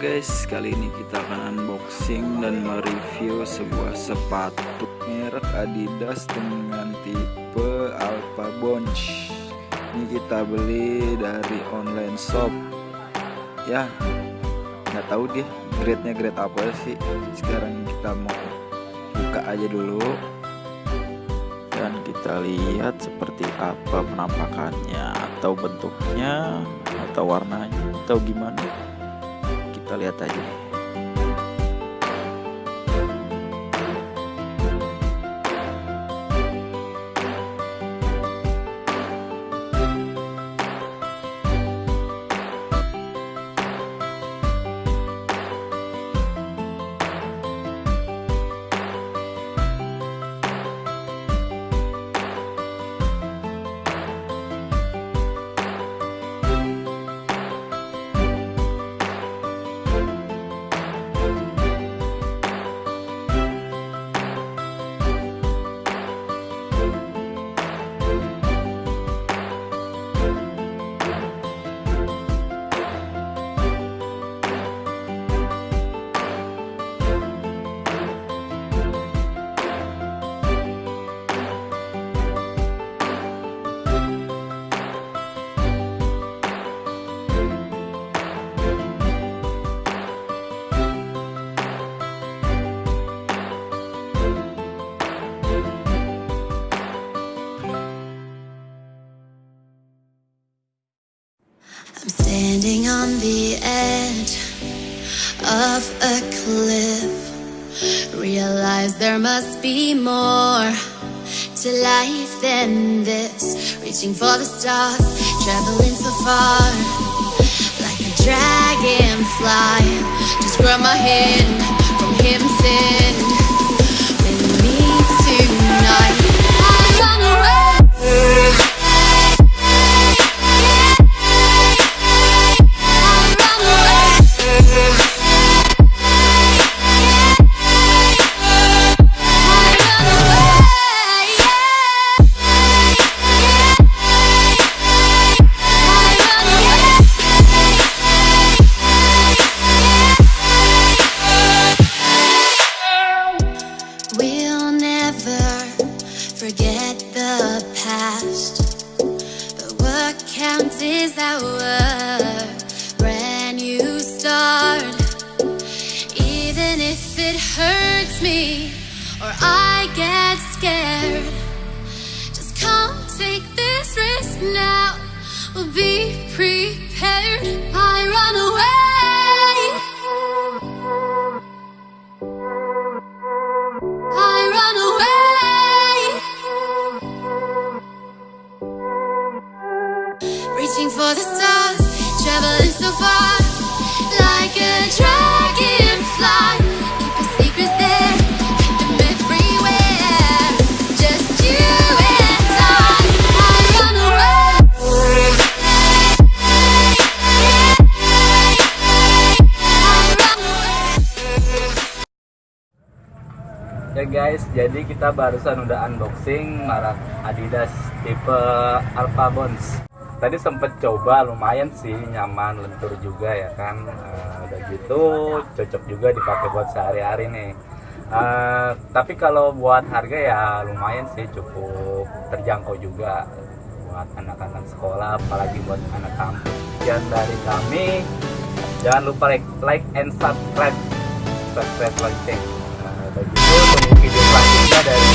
guys, kali ini kita akan unboxing dan mereview sebuah sepatu merek Adidas dengan tipe Alpha Bounce. Ini kita beli dari online shop. Ya, nggak tahu deh grade-nya grade apa sih. Sekarang kita mau buka aja dulu dan kita lihat seperti apa penampakannya, atau bentuknya, atau warnanya, atau gimana. Kita lihat aja. I'm standing on the edge of a cliff. Realize there must be more to life than this. Reaching for the stars, traveling so far, like a dragonfly. Just grab my hand from him, sin with me tonight. I run away. Forget the past, but what counts is our brand new start. Even if it hurts me or I get scared, just come take this risk now. We'll be prepared. I run away. Reaching for the stars, traveling so far, like a dragonfly. Keep your secrets there, keep them everywhere. Just you and I run away. Ya guys, jadi kita barusan udah unboxing merek Adidas tipe Alpha Bounce. Tadi sempet coba, lumayan sih, nyaman, lentur juga ya kan. Udah gitu cocok juga dipakai buat sehari-hari nih. Tapi kalau buat harga ya lumayan sih, cukup terjangkau juga buat anak-anak sekolah, apalagi buat anak kampus. Sekian dari kami, jangan lupa like and subscribe lonceng. Udah gitu tunggu video selanjutnya dari